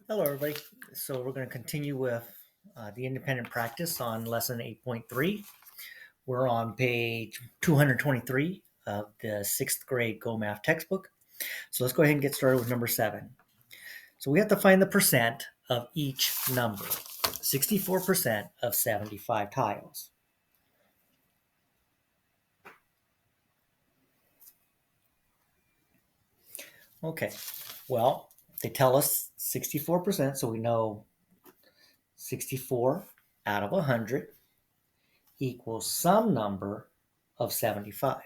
Hello, everybody. So we're going to continue with the independent practice on lesson 8.3. We're on page 223 of the sixth grade Go Math textbook. So let's go ahead and get started with number 7. So we have to find the percent of each number. 64% of 75 tiles. Okay, well, they tell us 64%, so we know 64 out of 100 equals some number of 75.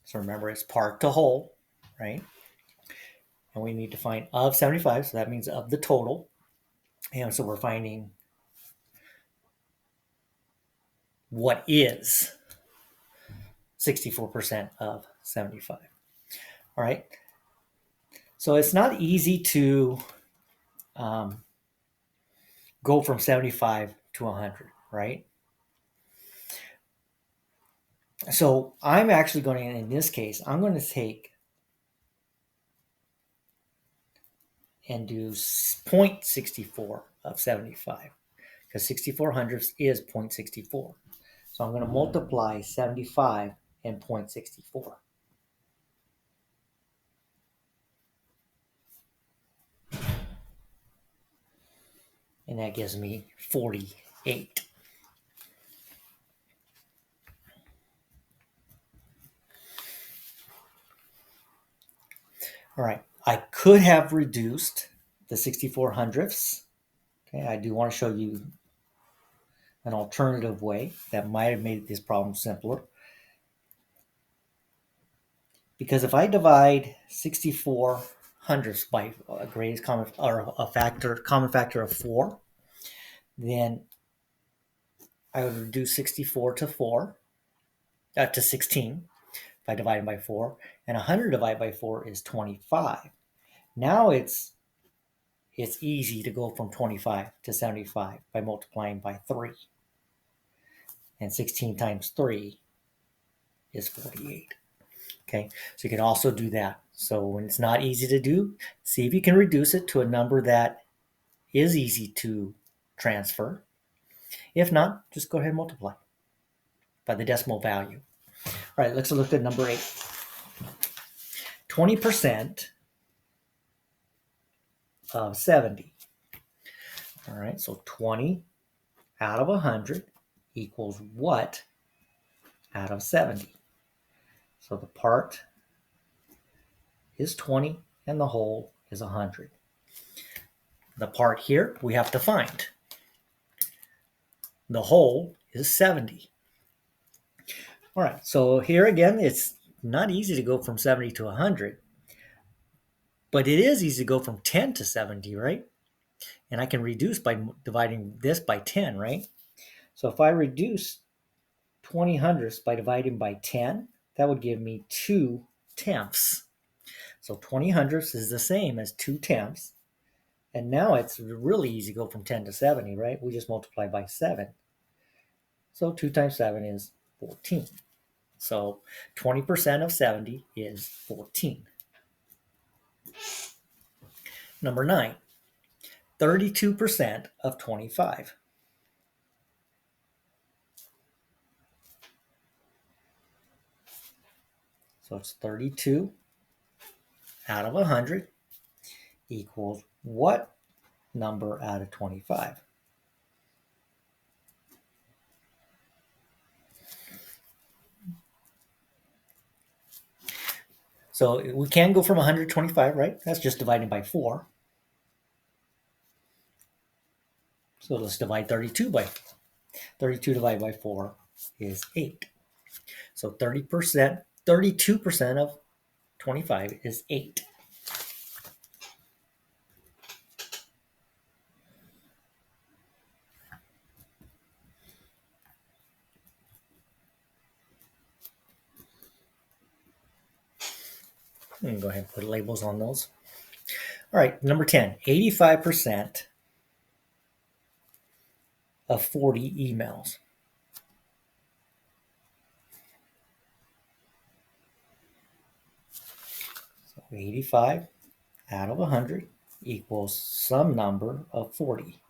So remember, it's part to whole, right? And we need to find of 75, so that means of the total. And so we're finding what is 64% of 75. All right. So it's not easy to go from 75 to 100, right? So I'm actually going to, in this case, I'm going to take and do 0.64 of 75 because 64 hundredths is 0.64. So I'm going to multiply 75 and 0.64. And that gives me 48. All right, I could have reduced the 64 hundredths. Okay, I do want to show you an alternative way that might have made this problem simpler. Because if I divide 64 hundredths by a greatest common or common factor of 4, then I would reduce 64 to 16 if I divide it by 4, and 100 divided by 4 is 25. Now it's easy to go from 25 to 75 by multiplying by 3. And 16 times 3 is 48. Okay, so you can also do that. So when it's not easy to do, see if you can reduce it to a number that is easy to transfer. If not, just go ahead and multiply by the decimal value. All right, let's look at number 8. 20% of 70. All right, so 20 out of 100 equals what out of 70? So the part is 20 and the whole is 100. The part here we have to find. The whole is 70. All right, so here again, it's not easy to go from 70 to 100, but it is easy to go from 10 to 70, right? And I can reduce by dividing this by 10, right? So if I reduce 20 hundredths by dividing by 10, that would give me 2 tenths. So 20 hundredths is the same as 2 tenths. And now it's really easy to go from 10 to 70, right? We just multiply by 7. So 2 times 7 is 14. So 20% of 70 is 14. Number 9, 32% of 25. So it's 32 out of 100 equals what number out of 25? So we can go from 125, right? That's just dividing by 4. So let's divide 32 by 4. 32 divided by 4 is 8. So 32% of 25 is 8. I'm going to go ahead and put labels on those. All right, number 10, 85% of 40 emails. 85 out of 100 equals some number of 40.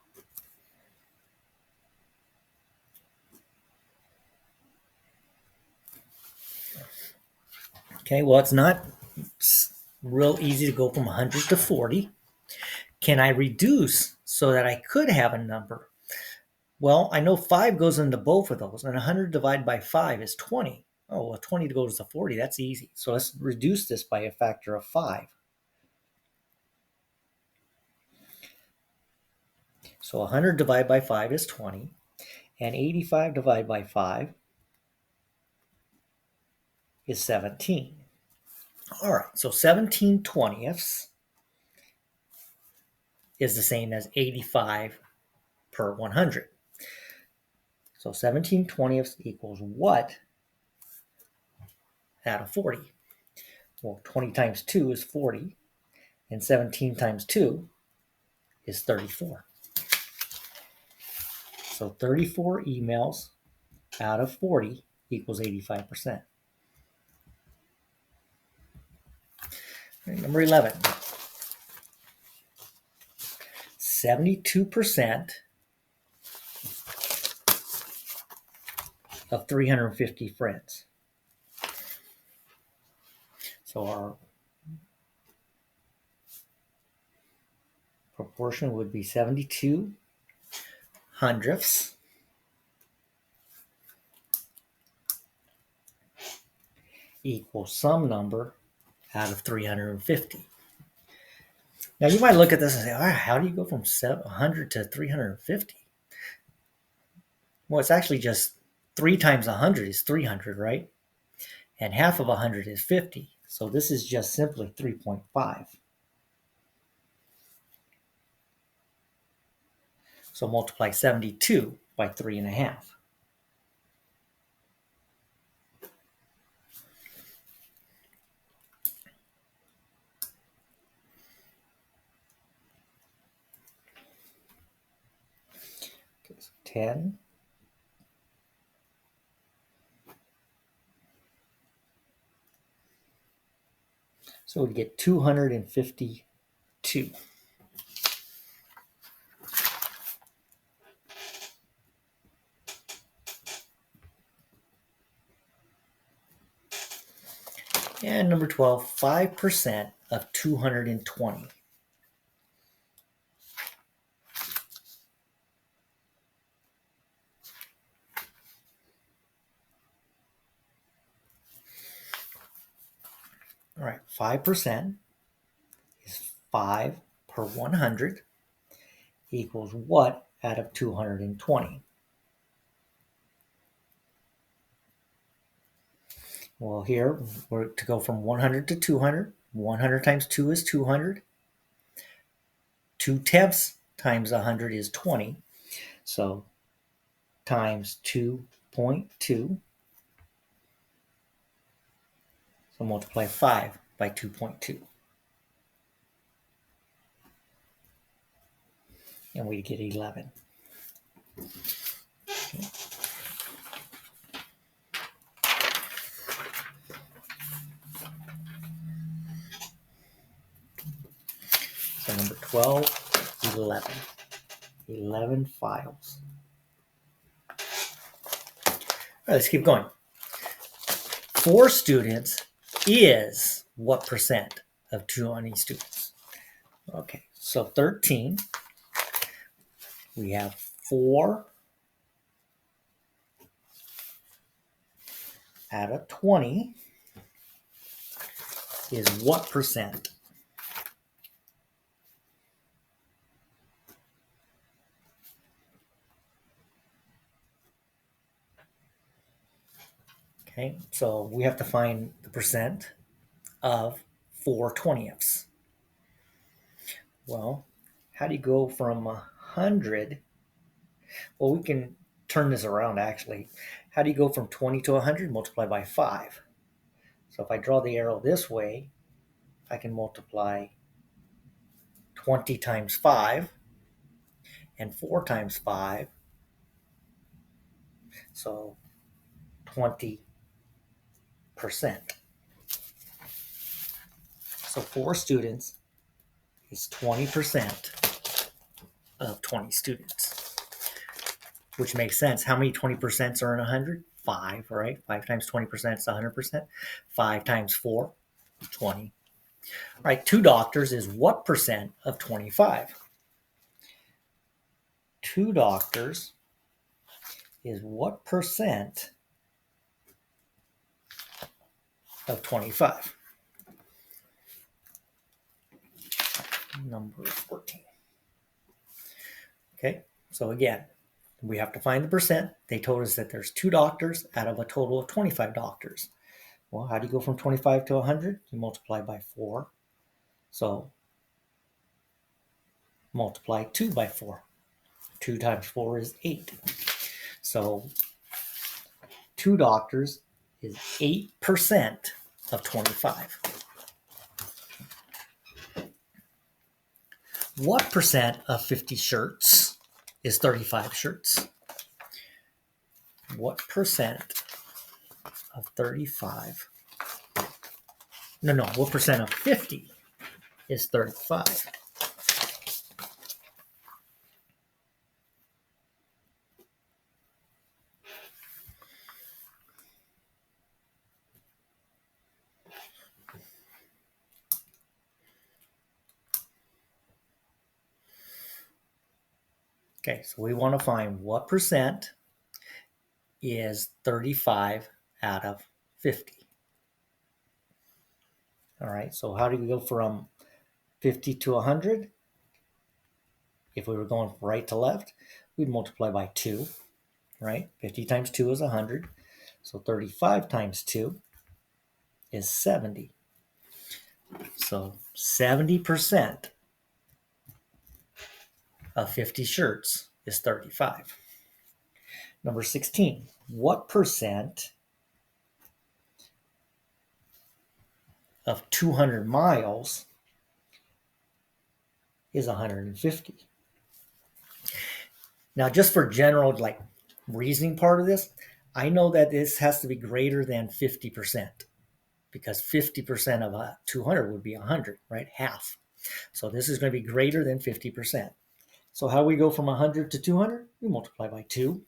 Okay, well, it's not real easy to go from 100 to 40. Can I reduce so that I could have a number? Well, I know 5 goes into both of those, and 100 divided by 5 is 20. Oh, well, 20 goes to 40. That's easy. So let's reduce this by a factor of 5. So 100 divided by 5 is 20, and 85 divided by 5 is 17. All right, so 17 twentieths is the same as 85 per 100. So 17 twentieths equals what out of 40? Well, 20 times 2 is 40, and 17 times 2 is 34. So 34 emails out of 40 equals 85%. Number 11. 72% of 350 friends. So our proportion would be 72 hundredths equals some number out of 350. Now you might look at this and say, how do you go from 100 to 350? Well, it's actually just 3 times 100 is 300, right? And half of 100 is 50. So this is just simply 3.5. So multiply 72 by 3.5. Okay, so 10. So we get 252. And number 12, 5% of 220. All right, 5% is 5 per 100 equals what out of 220? Well, here we're to go from 100 to 200. 100 times 2 is 200. 2/10 times 100 is 20. So times 2.2. So multiply 5 by 2.2. And we get 11. Okay. So number 12, 11. 11 files. All right, let's keep going. 4 students is what percent of 20 students? Okay, so 13. We have 4 out of 20 is what percent? Okay, so we have to find the percent of 4 twentieths. Well, how do you go from 100? Well, we can turn this around actually. How do you go from 20 to 100? Multiply by 5. So if I draw the arrow this way, I can multiply 20 times 5 and 4 times 5. So 20%. So So 4 students is 20% of 20 students, which makes sense. How many 20% are in 100? 5, right? 5 times 20% is 100%. 5 times 4, 20. All right, 2 doctors is what percent of 25? 2 doctors is what percent of 25? Number 14. Okay, so again, we have to find the percent. They told us that there's 2 doctors out of a total of 25 doctors. Well, how do you go from 25 to 100? You multiply by 4. So multiply 2 by 4. 2 times 4 is 8. So 2 doctors is 8% of 25. What percent of 50 shirts is 35 shirts? What percent of 35? No. What percent of 50 is 35? Okay, so we want to find what percent is 35 out of 50. All right, so how do we go from 50 to 100? If we were going from right to left, we'd multiply by 2, right? 50 times 2 is 100. So 35 times 2 is 70. So 70% of 50 shirts is 35. Number 16, what percent of 200 miles is 150? Now, just for general reasoning part of this, I know that this has to be greater than 50% because 50% of 200 would be 100, right? Half. So this is going to be greater than 50%. So how we go from 100 to 200? We multiply by 2.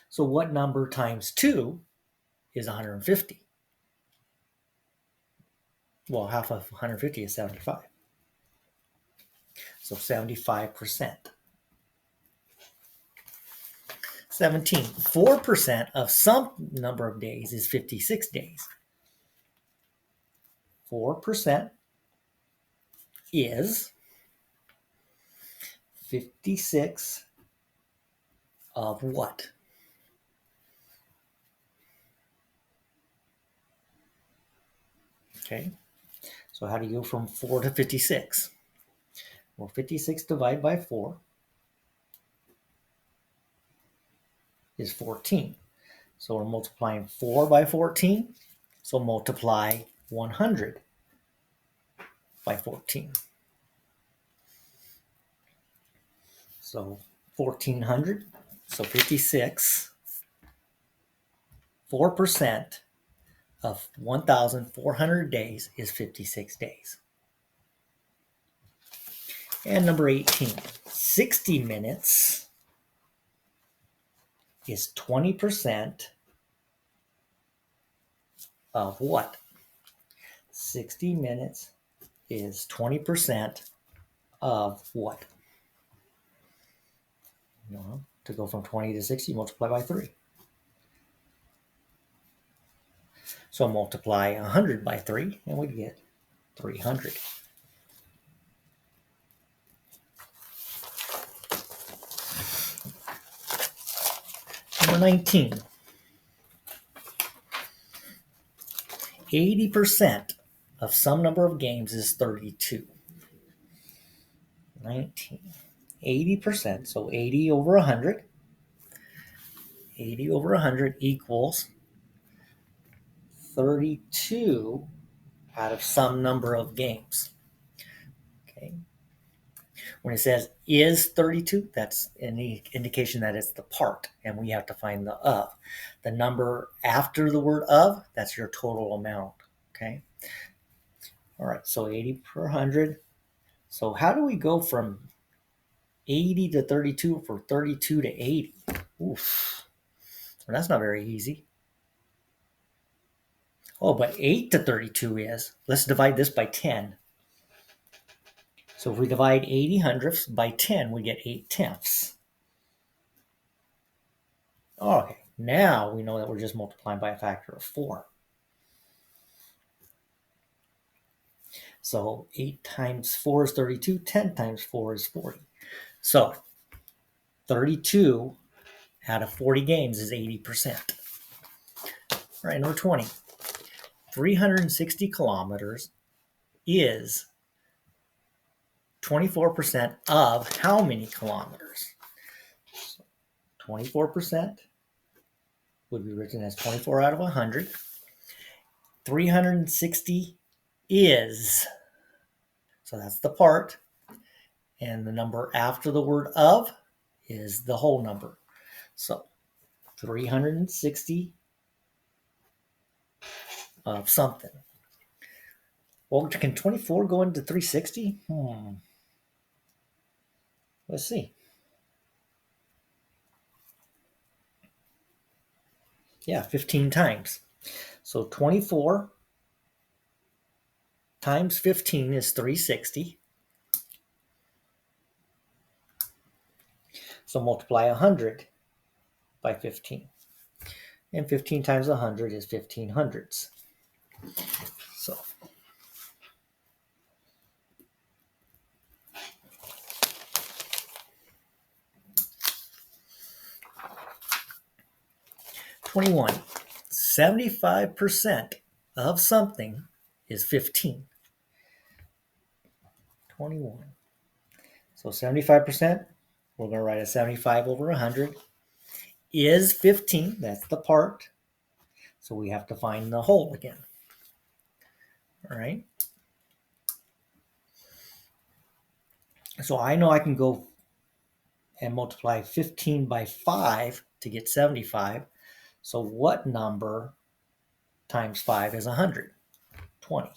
So what number times 2 is 150? Well, half of 150 is 75. So 75%. 17. 4% of some number of days is 56 days. 4% is 56 of what? Okay, so how do you go from 4 to 56? Well, 56 divided by 4 is 14. So we're multiplying 4 by 14. So multiply 100 by 14. So 1400. So 56. 4% of 1,400 days is 56 days. And number 18, 60 minutes is 20% of what? 60 minutes is 20% of what? To go from 20 to 60, multiply by 3. So multiply 100 by 3, and we get 300. Number 19. 80% of some number of games is 32. 19. 80%, so 80 over 100. 80 over 100 equals 32 out of some number of games. Okay. When it says is 32, that's an indication that it's the part, and we have to find the of. The number after the word of, that's your total amount. Okay. All right, so 80 per 100. So how do we go from 80 to 32 for 32 to 80? Oof. Well, that's not very easy. Oh, but 8 to 32 is. Let's divide this by 10. So if we divide 80 hundredths by 10, we get 8 tenths. Okay, now we know that we're just multiplying by a factor of 4. So 8 times 4 is 32, 10 times 4 is 40. So 32 out of 40 games is 80%. All right, number 20. 360 kilometers is 24% of how many kilometers? 24% would be written as 24 out of 100. 360 is, so that's the part, and the number after the word of is the whole number. So 360 of something. Well, can 24 go into 360? Let's see. Yeah, 15 times. So 24 times 15 is 360. So multiply 100 by 15. And 15 times 100 is 15 hundredths. So 21. 75% of something is 15. 21. So 75%, we're going to write a 75 over 100 is 15. That's the part. So we have to find the whole again. All right. So I know I can go and multiply 15 by 5 to get 75. So what number times 5 is 100? 20.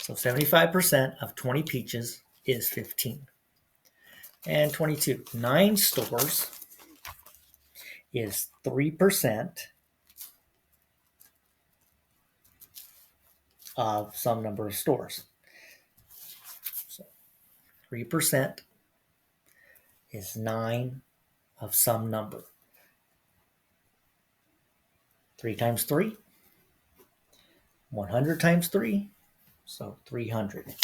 So 75% of 20 peaches is 15. And 22. 9 stores is 3% of some number of stores. So 3% is 9 of some number. 3 times 3, 100 times 3, so 300.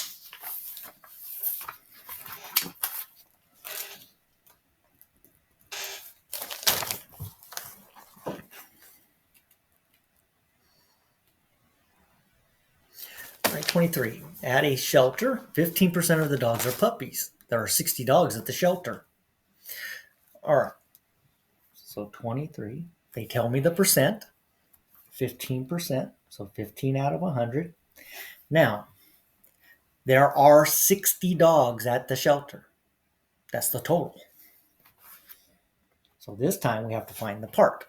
All right, 23. At a shelter, 15% of the dogs are puppies. There are 60 dogs at the shelter. All right, so 23. They tell me the percent, 15%, so 15 out of 100. Now, there are 60 dogs at the shelter. That's the total. So this time we have to find the part.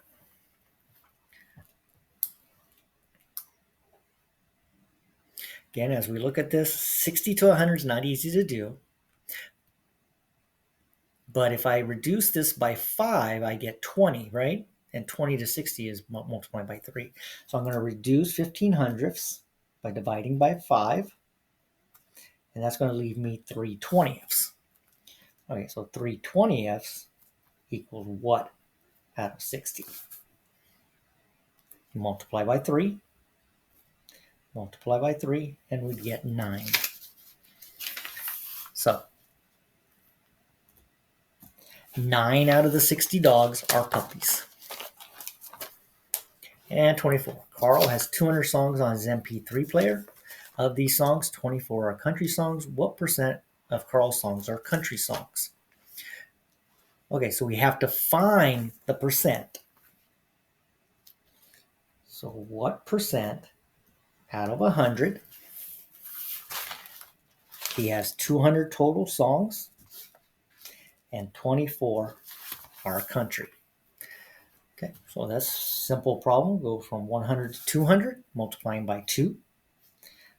Again, as we look at this, 60 to 100 is not easy to do. But if I reduce this by 5, I get 20, right? And 20 to 60 is multiplied by 3. So I'm going to reduce 15 hundredths by dividing by 5. And that's going to leave me 3 20ths. Okay, so 3 20ths equals what out of 60? Multiply by 3. Multiply by 3, and we get 9. So 9 out of the 60 dogs are puppies. And 24. Carl has 200 songs on his MP3 player. Of these songs, 24 are country songs. What percent of Carl's songs are country songs? Okay, so we have to find the percent. So what percent out of 100? He has 200 total songs, and 24 are country. Okay, so that's a simple problem. Go from 100 to 200, multiplying by 2.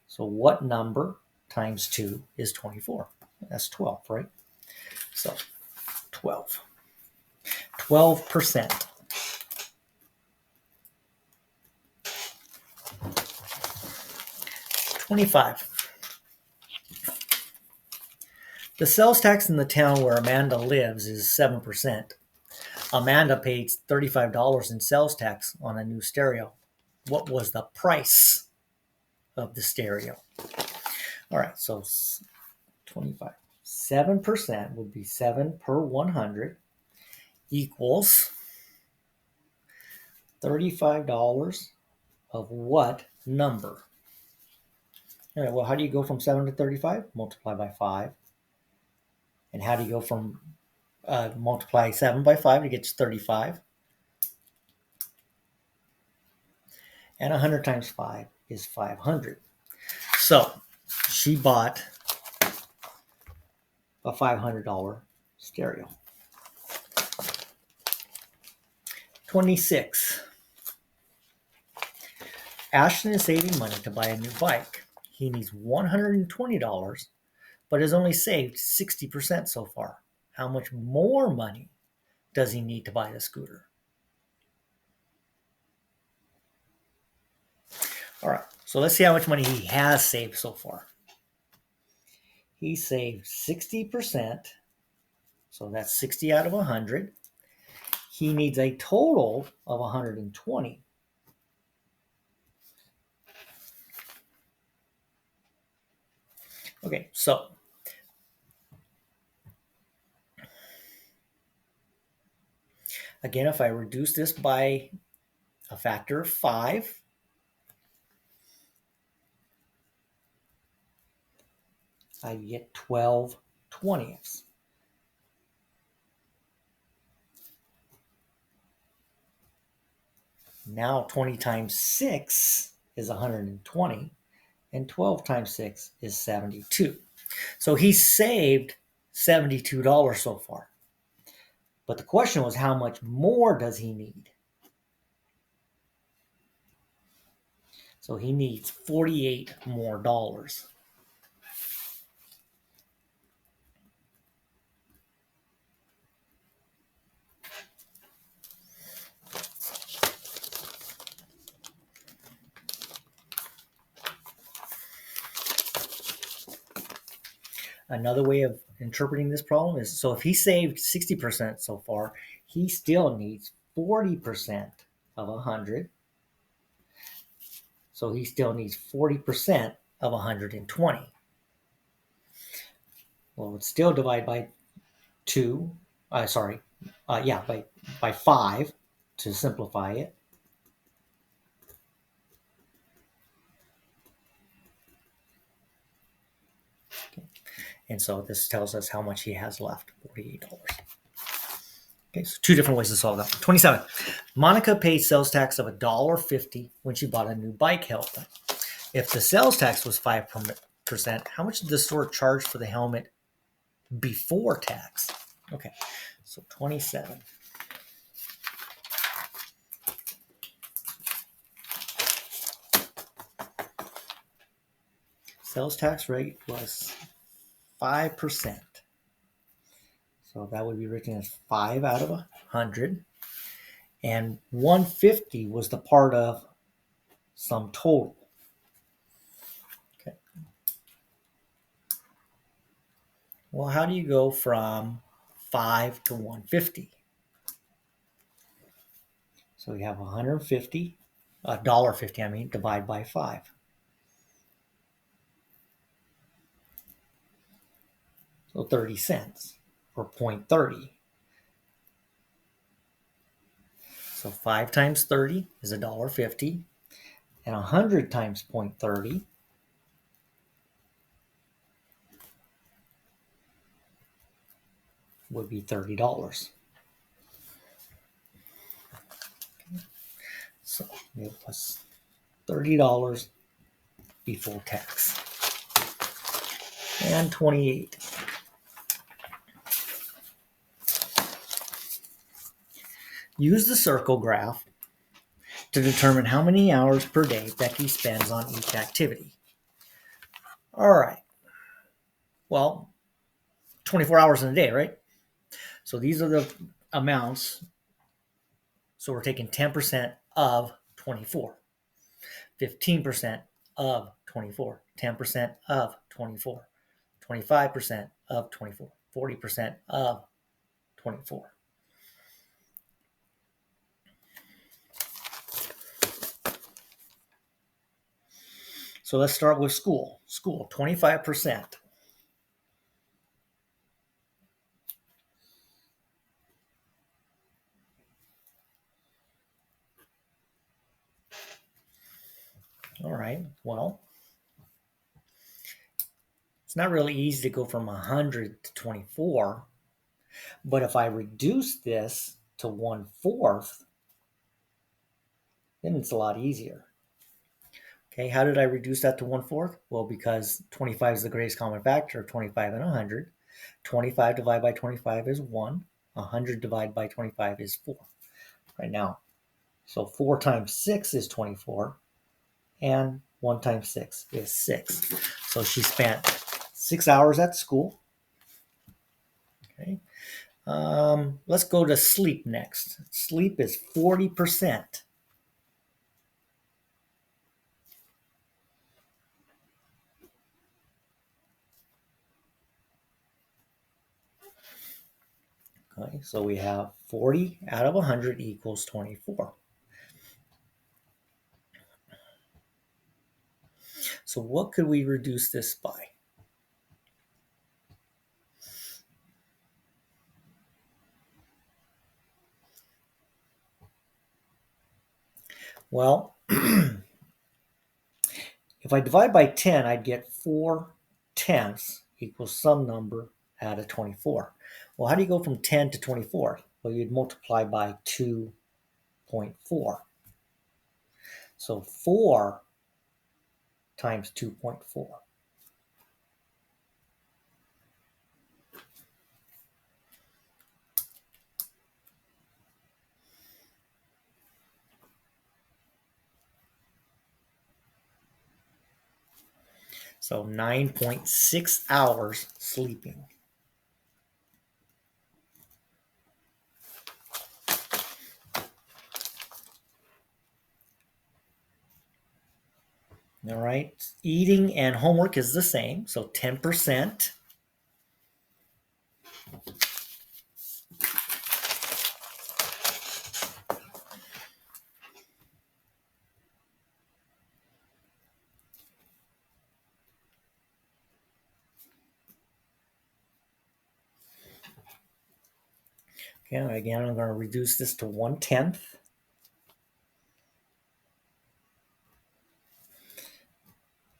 So what number times 2 is 24? That's 12, right? So 12. 12%. 25. The sales tax in the town where Amanda lives is 7%. Amanda paid $35 in sales tax on a new stereo. What was the price of the stereo? All right, so 25. 7% would be 7 per 100 equals $35 of what number? All right, well, how do you go from 7 to 35? Multiply by 5. And how do you go from multiply 7 by 5 to get to 35? And 100 times 5 is 500. So she bought a $500 stereo. 26. Ashton is saving money to buy a new bike. He needs $120, but has only saved 60% so far. How much more money does he need to buy the scooter? All right, so let's see how much money he has saved so far. He saved 60%, so that's 60 out of 100. He needs a total of 120. Okay, so again, if I reduce this by a factor of 5, I get 12 20ths. Now 20 times 6 is 120, and 12 times 6 is 72. So he saved $72 so far. But the question was, how much more does he need? So he needs 48 more dollars. Another way of interpreting this problem is, so if he saved 60% so far, he still needs 40% of 100. So he still needs 40% of 120. Well, it's still divide by 2. By 5 to simplify it. Okay. And so this tells us how much he has left, $48. Okay, so 2 different ways to solve that. 27. Monica paid sales tax of $1.50 when she bought a new bike helmet. If the sales tax was 5%, how much did the store charge for the helmet before tax? Okay, so 27. Sales tax rate was 5%. So that would be written as 5 out of 100. And 150 was the part of some total. Okay. Well, how do you go from 5 to 150? So we have 150, $1.50, divide by 5. So 30 cents, or 0.30. So 5 times 30 is $1.50, and 100 times 0.30 would be $30. Okay. So it was $30 before tax. And 28. Use the circle graph to determine how many hours per day Becky spends on each activity. All right. Well, 24 hours in a day, right? So these are the amounts. So we're taking 10% of 24, 15% of 24, 10% of 24, 25% of 24, 40% of 24. So let's start with school. School, 25%. All right, well, it's not really easy to go from 100 to 24, but if I reduce this to 1/4, then it's a lot easier. Okay, how did I reduce that to 1/4? Well, because 25 is the greatest common factor of 25 and 100. 25 divided by 25 is 1. 100 divided by 25 is 4. Right now, so 4 times 6 is 24, and 1 times 6 is 6. So she spent 6 hours at school. Okay. Let's go to sleep next. Sleep is 40%. Okay, so we have 40 out of 100 equals 24. So what could we reduce this by? Well, if I divide by 10, I'd get 4/10 equals some number out of 24. Well, how do you go from 10 to 24? Well, you'd multiply by 2.4. So 4 times 2.4. So 9.6 hours sleeping. All right, eating and homework is the same, so 10%. Okay, again, I'm going to reduce this to 1/10.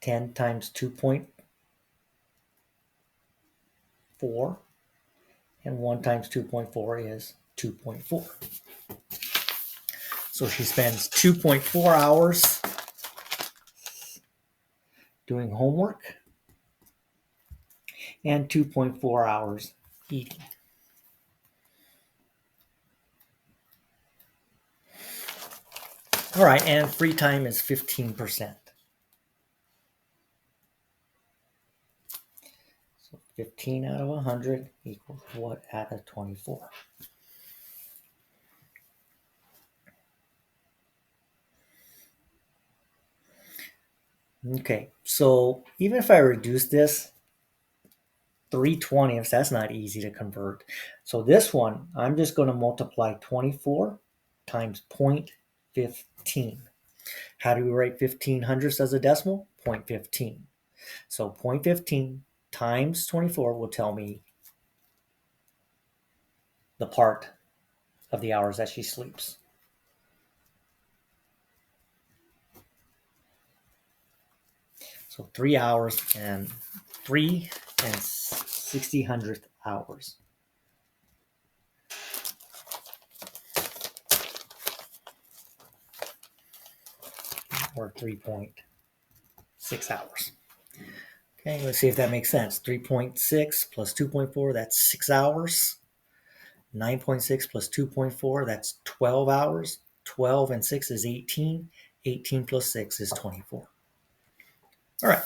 10 times 2.4, and 1 times 2.4 is 2.4. So she spends 2.4 hours doing homework and 2.4 hours eating. All right, and free time is 15%. So 15 out of 100 equals what out of 24? Okay, so even if I reduce this 3/20, that's not easy to convert. So this one, I'm just going to multiply 24 times 0.15. How do we write 1500ths as a decimal? 0.15. So 0.15 times 24 will tell me the part of the hours that she sleeps. So 3 hours and 3 and 60/100th hours. Or 3.6 hours. Okay, let's see if that makes sense. 3.6 plus 2.4, that's 6 hours. 9.6 plus 2.4, that's 12 hours. 12 and 6 is 18. 18 plus 6 is 24. All right,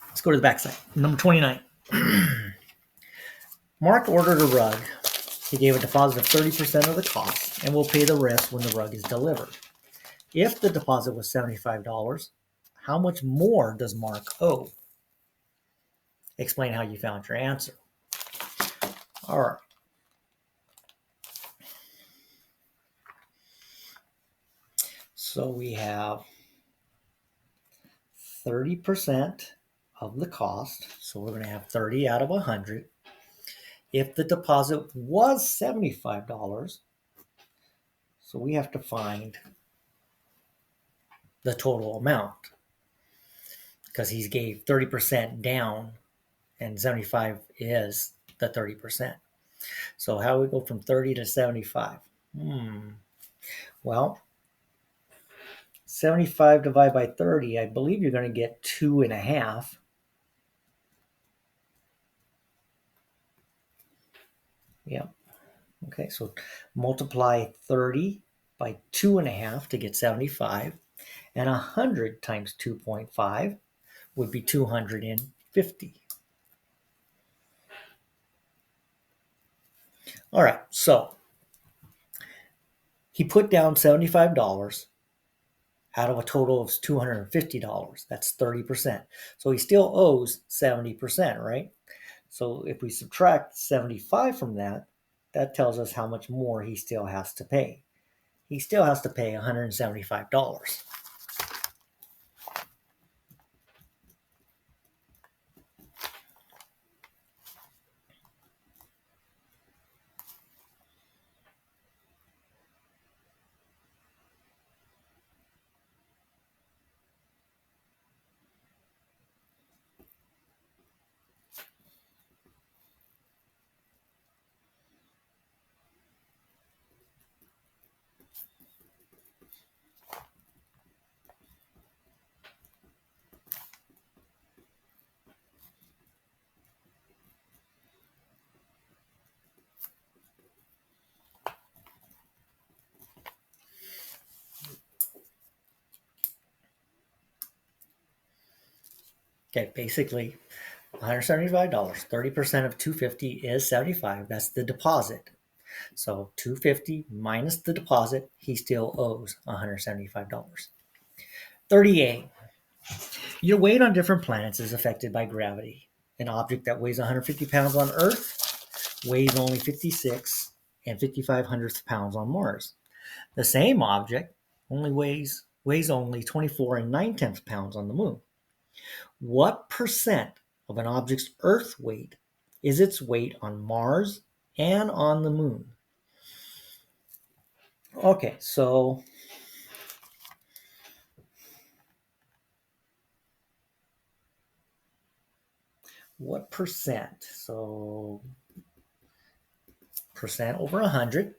let's go to the back side. Number 29. Mark ordered a rug. He gave a deposit of 30% of the cost and will pay the rest when the rug is delivered. If the deposit was $75, how much more does Mark owe? Explain how you found your answer. All right. So we have 30% of the cost. So we're going to have 30 out of 100. If the deposit was $75, so we have to find the total amount because he gave 30% down and 75 is the 30%. So how do we go from 30 to 75? Well, 75 divided by 30, I believe you're going to get 2.5. Yep. Okay, so multiply 30 by 2.5 to get 75. And 100 times 2.5 would be 250. All right, so he put down $75 out of a total of $250. That's 30%. So he still owes 70%, right? So if we subtract 75 from that, that tells us how much more he still has to pay. He still has to pay $175. Okay, basically $175, 30% of 250 is 75. That's the deposit. So 250 minus the deposit, he still owes $175. 38. Your weight on different planets is affected by gravity. An object that weighs 150 pounds on Earth weighs only 56 and 55 hundredths pounds on Mars. The same object only weighs only 24 and 9 tenths pounds on the Moon. What percent of an object's Earth weight is its weight on Mars and on the Moon? Okay, so what percent? So percent over 100.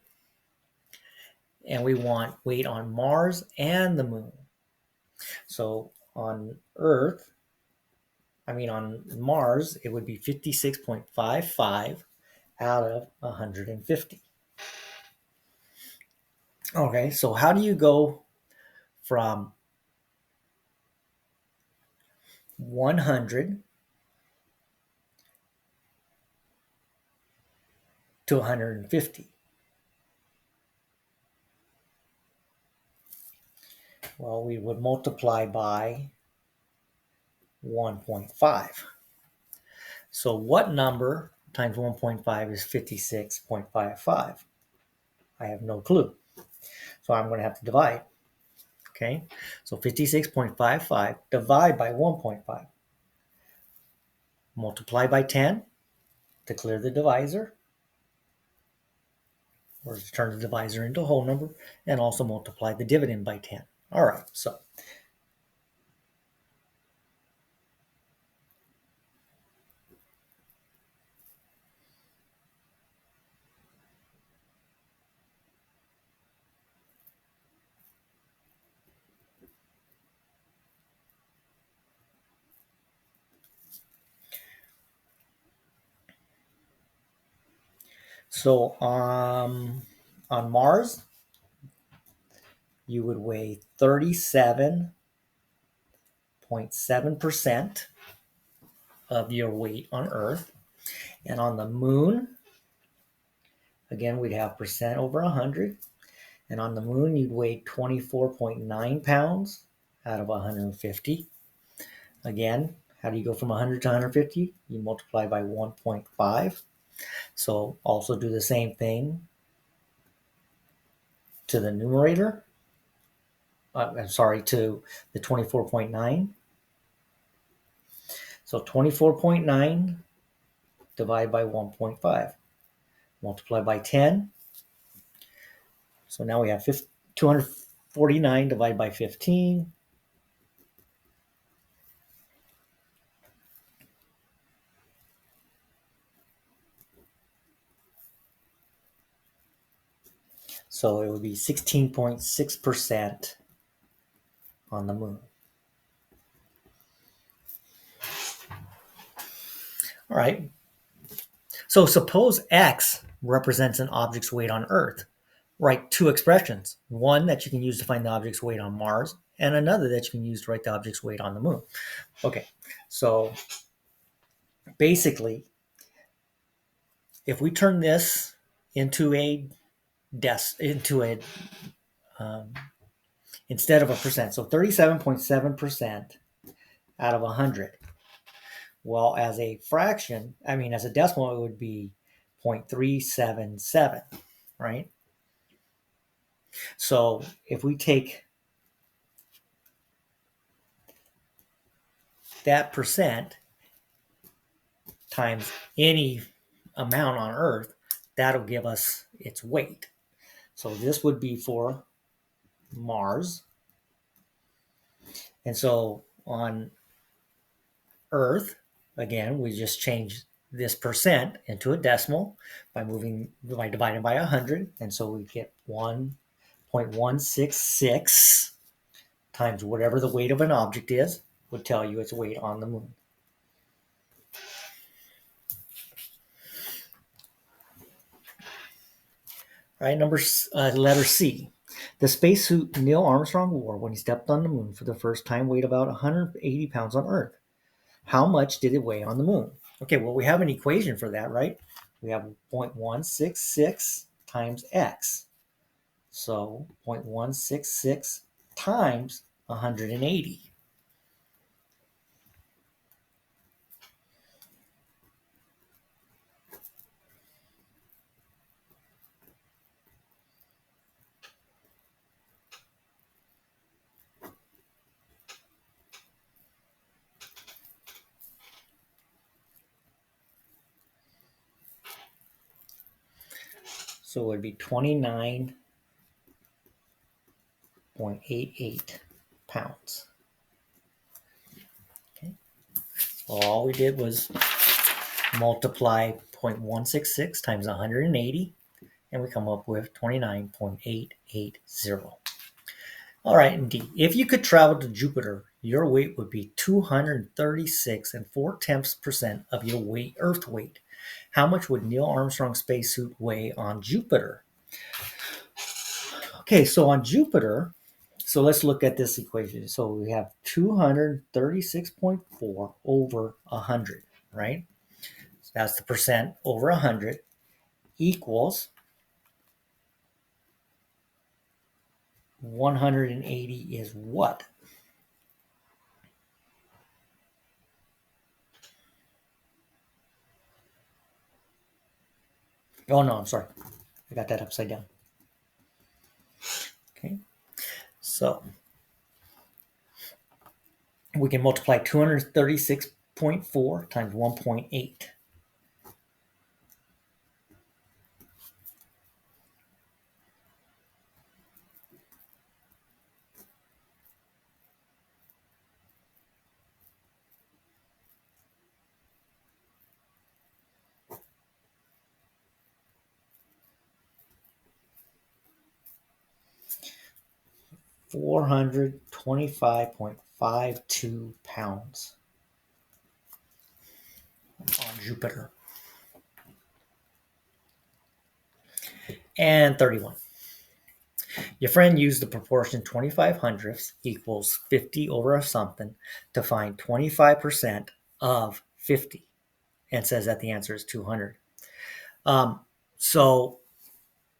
And we want weight on Mars and the Moon. So on Mars, it would be 56.55 out of 150. Okay, so how do you go from 100 to 150? Well, we would multiply by 1.5. So what number times 1.5 is 56.55? I have no clue. So I'm going to have to divide. Okay, so 56.55 divide by 1.5. Multiply by 10 to clear the divisor, or to turn the divisor into a whole number, and also multiply the dividend by 10. All right, so So on Mars, you would weigh 37.7% of your weight on Earth. And on the moon, again, we'd have percent over 100. And on the moon, you'd weigh 24.9 pounds out of 150. Again, how do you go from 100 to 150? You multiply by 1.5. So also do the same thing to the numerator. I'm sorry, to the 24.9. So 24.9 divided by 1.5. Multiply by 10. So now we have 249 divided by 15. So it would be 16.6% on the moon. All right. So suppose X represents an object's weight on Earth. Write two expressions. One that you can use to find the object's weight on Mars, and another that you can use to write the object's weight on the moon. Okay, so basically, if we turn this into a um, instead of a percent, so 37.7% out of 100. Well, as a fraction, as a decimal, it would be 0.377, right? So if we take that percent times any amount on Earth, that'll give us its weight. So this would be for Mars. And so on Earth, again, we just change this percent into a decimal by dividing by 100. And so we get 1.166 times whatever the weight of an object is, would tell you its weight on the moon. All right, letter C. The spacesuit Neil Armstrong wore when he stepped on the moon for the first time weighed about 180 pounds on Earth. How much did it weigh on the moon? Okay, well, we have an equation for that, right? We have 0.166 times x. So 0.166 times 180. So it would be 29.88 pounds. Okay. Well, all we did was multiply 0.166 times 180, and we come up with 29.880. All right, and D. If you could travel to Jupiter, your weight would be 236 and 4/10% of your Earth weight. How much would Neil Armstrong's spacesuit weigh on Jupiter? Okay, so on Jupiter, so let's look at this equation. So we have 236.4 over 100, right? So that's the percent over 100 equals 180 is what? Oh, no, I'm sorry. I got that upside down. Okay, so we can multiply 236.4 times 1.8. $425.52 pounds on Jupiter. And 31. Your friend used the proportion 25 hundredths equals 50 over something to find 25% of 50 and says that the answer is 200. So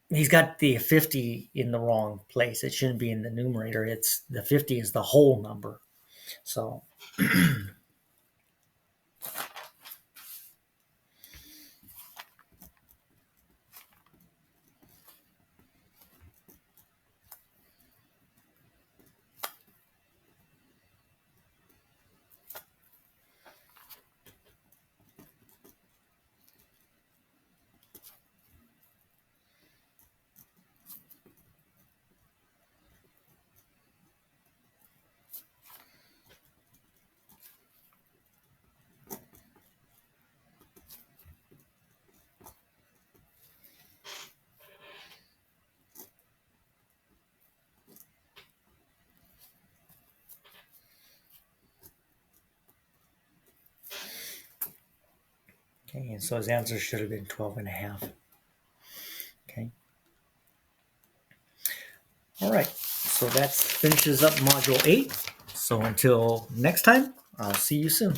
he's got the 50 in the wrong place. It shouldn't be in the numerator. It's the 50 is the whole number. So okay, and so his answer should have been 12 and a half. Okay. All right. So that finishes up module 8. So until next time, I'll see you soon.